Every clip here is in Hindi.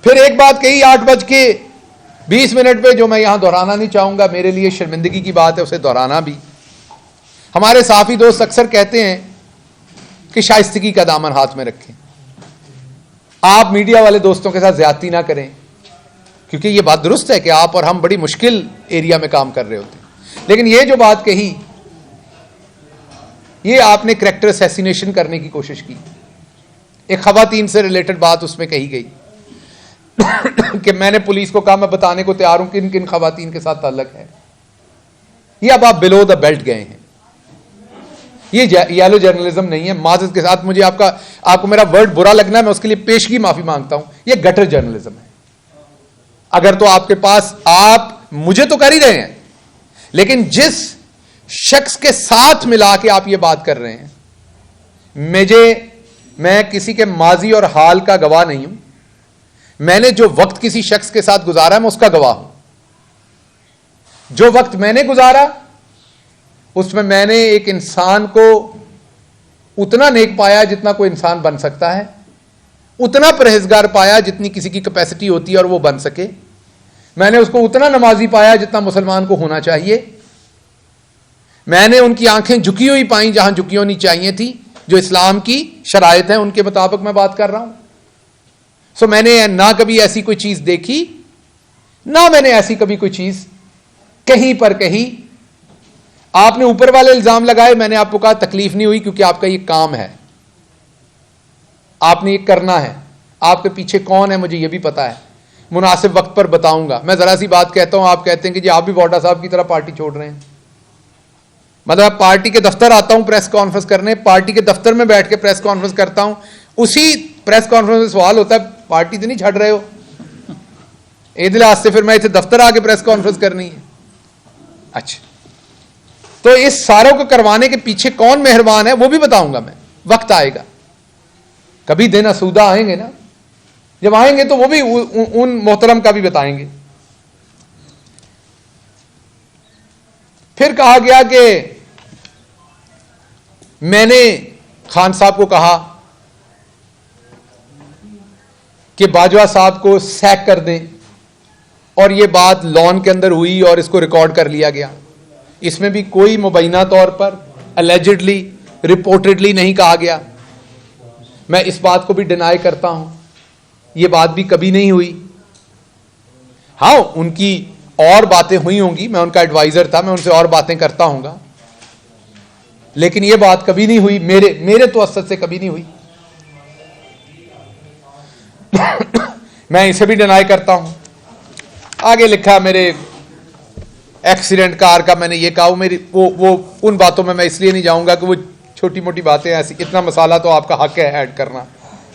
फिर एक बात कही 8:20 पे, जो मैं यहां दोहराना नहीं चाहूंगा, मेरे लिए शर्मिंदगी की बात है उसे दोहराना भी। हमारे साफी दोस्त अक्सर कहते हैं कि शाइस्तगी का दामन हाथ में रखें, आप मीडिया वाले दोस्तों के साथ ज्यादती ना करें, क्योंकि यह बात दुरुस्त है कि आप और हम बड़ी मुश्किल एरिया में काम कर रहे होते हैं। लेकिन यह जो बात कही, यह आपने करैक्टर असैसिनेशन करने की कोशिश की। एक खवातीन से रिलेटेड बात उसमें कही गई कि मैंने पुलिस को कहा मैं बताने को तैयार हूं किन किन खवातीन के साथ ताल्लुक है। ये अब आप बिलो द बेल्ट गए हैं, ये येलो जर्नलिज्म नहीं है। माजरत के साथ मुझे आपको मेरा वर्ड बुरा लगना है, मैं उसके लिए पेशगी माफी मांगता हूं। ये गटर जर्नलिज्म है। अगर तो आपके पास, आप मुझे तो कर ही रहे हैं, लेकिन जिस शख्स के साथ मिला के आप ये बात कर रहे हैं, मैं किसी के माजी और हाल का गवाह नहीं हूं। मैंने जो वक्त किसी शख्स के साथ गुजारा मैं उसका गवाह हूं। जो वक्त मैंने गुजारा उसमें मैंने एक इंसान को उतना नेक पाया जितना कोई इंसान बन सकता है, उतना परहेजगार पाया जितनी किसी की कैपेसिटी होती है और वो बन सके। मैंने उसको उतना नमाजी पाया जितना मुसलमान को होना चाहिए। मैंने उनकी आंखें झुकी हुई पाई जहां झुकी होनी चाहिए थी, जो इस्लाम की शराइत है उनके मुताबिक मैं बात कर रहा हूं। सो मैंने ना कभी ऐसी कोई चीज देखी, ना मैंने ऐसी कभी कोई चीज कहीं पर कही। आपने ऊपर वाले इल्जाम लगाए, मैंने आपको कहा तकलीफ नहीं हुई, क्योंकि आपका ये काम है, आपने ये करना है। आपके पीछे कौन है मुझे ये भी पता है, मुनासिब वक्त पर बताऊंगा। मैं जरा सी बात कहता हूं, आप कहते हैं कि जी आप भी वोटा साहब की तरह पार्टी छोड़ रहे हैं। मतलब पार्टी के दफ्तर आता हूं प्रेस कॉन्फ्रेंस करने, पार्टी के दफ्तर में बैठ के प्रेस कॉन्फ्रेंस करता हूं, उसी प्रेस कॉन्फ्रेंस में सवाल होता है पार्टी तो नहीं छड़ रहे हो। ईद लिहाज से फिर मैं इसे दफ्तर आके प्रेस कॉन्फ्रेंस करनी है। अच्छा, तो इस सारों को करवाने के पीछे कौन मेहरबान है वो भी बताऊंगा मैं, वक्त आएगा। कभी दिन असूदा आएंगे ना, जब आएंगे तो वो भी उन मोहतरम का भी बताएंगे। फिर कहा गया कि मैंने खान साहब को कहा कि बाजवा साहब को सैक कर दें, और यह बात लॉन के अंदर हुई और इसको रिकॉर्ड कर लिया गया। इसमें भी कोई मुबैना तौर पर अलेजिडली, रिपोर्टेडली नहीं कहा गया। मैं इस बात को भी डिनाई करता हूं, यह बात भी कभी नहीं हुई। हाँ, उनकी और बातें हुई होंगी, मैं उनका एडवाइजर था, मैं उनसे और बातें करता हूंगा, लेकिन यह बात कभी नहीं हुई, मेरे तो असद से कभी नहीं हुई। मैं इसे भी डिनाई करता हूं। आगे लिखा मेरे एक्सीडेंट कार का, मैंने ये कहा, मेरी वो उन बातों में मैं इसलिए नहीं जाऊंगा कि वो छोटी मोटी बातें ऐसी, इतना मसाला तो आपका हक है ऐड करना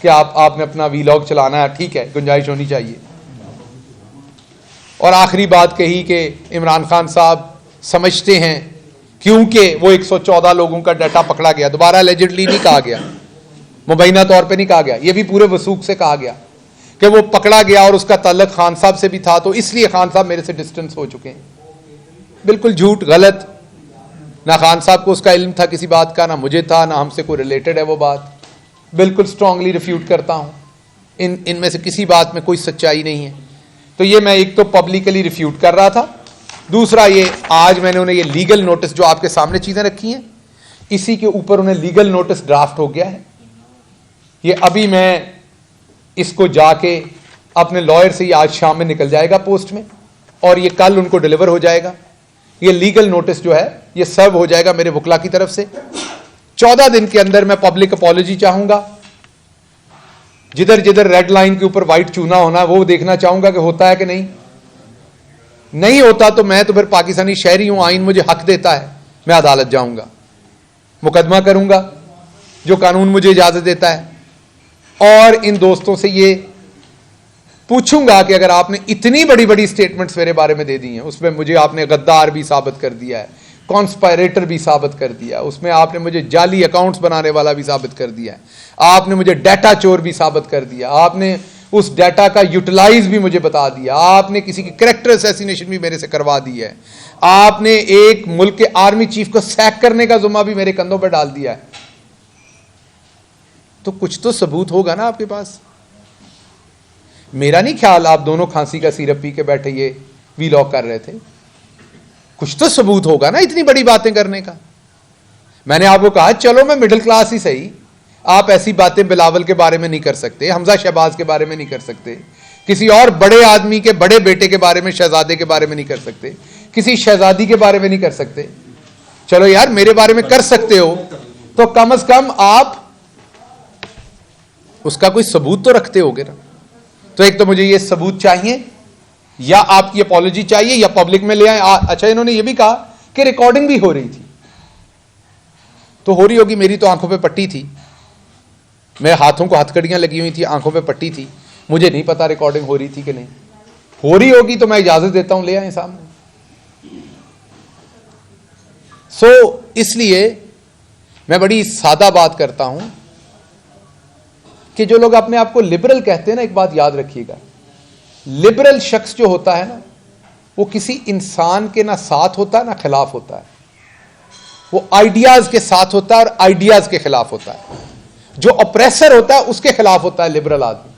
कि आपने अपना वीलॉग चलाना है, ठीक है, गुंजाइश होनी चाहिए। और आखिरी बात कही कि इमरान खान साहब समझते हैं क्योंकि वो 114 लोगों का डाटा पकड़ा गया, दोबारा एलिजिडली नहीं कहा गया, मुबैना तौर पे नहीं कहा गया, ये भी पूरे वसूख से कहा गया कि वो पकड़ा गया और उसका ताल्लुक खान साहब से भी था, तो इसलिए खान साहब मेरे से डिस्टेंस हो चुके हैं। बिल्कुल झूठ, गलत। ना खान साहब को उसका इल्म था किसी बात का, ना मुझे था, ना हमसे कोई रिलेटेड है वो बात। बिल्कुल स्ट्रांगली रिफ्यूट करता हूं, इनमें से किसी बात में कोई सच्चाई नहीं है। तो ये मैं एक तो पब्लिकली रिफ्यूट कर रहा था, दूसरा ये आज मैंने उन्हें ये लीगल नोटिस, जो आपके सामने चीजें रखी हैं, इसी के ऊपर उन्हें लीगल नोटिस ड्राफ्ट हो गया है। ये अभी मैं इसको जाके अपने लॉयर से, ये आज शाम में निकल जाएगा पोस्ट में, और ये कल उनको डिलीवर हो जाएगा। ये लीगल नोटिस जो है ये सर्व हो जाएगा मेरे वकला की तरफ से। 14 दिन के अंदर मैं पब्लिक अपॉलॉजी चाहूंगा। जिधर जिधर रेड लाइन के ऊपर व्हाइट चूना होना वो देखना चाहूंगा कि होता है कि नहीं होता तो मैं तो फिर पाकिस्तानी शहरी हूं, आइन मुझे हक देता है, मैं अदालत जाऊंगा, मुकदमा करूंगा जो कानून मुझे इजाजत देता है। और इन दोस्तों से ये पूछूंगा कि अगर आपने इतनी बड़ी बड़ी स्टेटमेंट्स मेरे बारे में दे दी हैं, उसमें मुझे आपने गद्दार भी साबित कर दिया है, कॉन्स्पायरेटर भी साबित कर दिया है, उसमें आपने मुझे जाली अकाउंट्स बनाने वाला भी साबित कर दिया है, आपने मुझे डाटा चोर भी साबित कर दिया, आपने उस डाटा का यूटिलाइज भी मुझे बता दिया, आपने किसी की कैरेक्टर असैसिनेशन भी मेरे से करवा दी है, आपने एक मुल्क के आर्मी चीफ को सैक करने का जुम्मा भी मेरे कंधों पर डाल दिया है। तो कुछ तो सबूत होगा ना आपके पास। मेरा नहीं ख्याल आप दोनों खांसी का सिरप पी के बैठे ये वीलॉग कर रहे थे। कुछ तो सबूत होगा ना इतनी बड़ी बातें करने का। मैंने आपको कहा चलो मैं मिडिल क्लास ही सही, आप ऐसी बातें बिलावल के बारे में नहीं कर सकते, हमजा शहबाज के बारे में नहीं कर सकते, किसी और बड़े आदमी के बड़े बेटे के बारे में, शहजादे के बारे में नहीं कर सकते, किसी शहजादी के बारे में नहीं कर सकते। चलो यार मेरे बारे में कर सकते हो तो कम से कम आप उसका कोई सबूत तो रखते होगे ना। तो एक तो मुझे ये सबूत चाहिए, या आपकी अपॉलॉजी चाहिए, या पब्लिक में ले आए। अच्छा इन्होंने ये भी कहा कि रिकॉर्डिंग भी हो रही थी, तो हो रही होगी, मेरी तो आंखों पे पट्टी थी, मेरे हाथों को हथकड़ियां लगी हुई थी, आंखों पे पट्टी थी, मुझे नहीं पता रिकॉर्डिंग हो रही थी कि नहीं। हो रही होगी तो मैं इजाजत देता हूं, ले आए सामने। इसलिए मैं बड़ी सादा बात करता हूं कि जो लोग अपने आप को लिबरल कहते हैं ना, एक बात याद रखिएगा, लिबरल शख्स जो होता है ना, वो किसी इंसान के ना साथ होता है ना खिलाफ होता है, वो आइडियाज के साथ होता है और आइडियाज के खिलाफ होता है। जो ऑप्रेसर होता है उसके खिलाफ होता है लिबरल आदमी।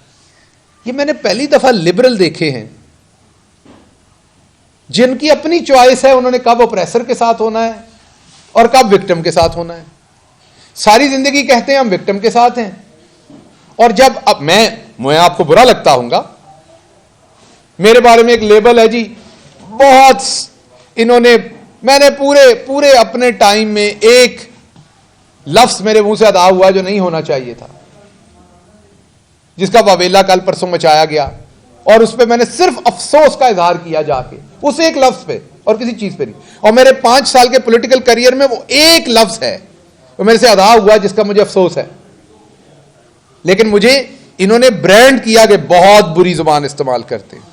ये मैंने पहली दफा लिबरल देखे हैं जिनकी अपनी चॉइस है, उन्होंने कब ऑप्रेसर के साथ होना है और कब विक्टिम के साथ होना है। सारी जिंदगी कहते हैं हम विक्टिम के साथ हैं, और जब अब मैं आपको बुरा लगता हूंगा, मेरे बारे में एक लेबल है जी, बहुत इन्होंने, मैंने पूरे अपने टाइम में एक लफ्ज मेरे मुंह से अदा हुआ जो नहीं होना चाहिए था, जिसका वावेला कल परसों मचाया गया, और उस पर मैंने सिर्फ अफसोस का इजहार किया जाके, उस एक लफ्ज पे और किसी चीज पे नहीं। और मेरे 5 साल के पॉलिटिकल करियर में वो एक लफ्ज है वो मेरे से अदा हुआ जिसका मुझे अफसोस है। लेकिन मुझे इन्होंने ब्रांड किया कि बहुत बुरी जुबान इस्तेमाल करते हैं।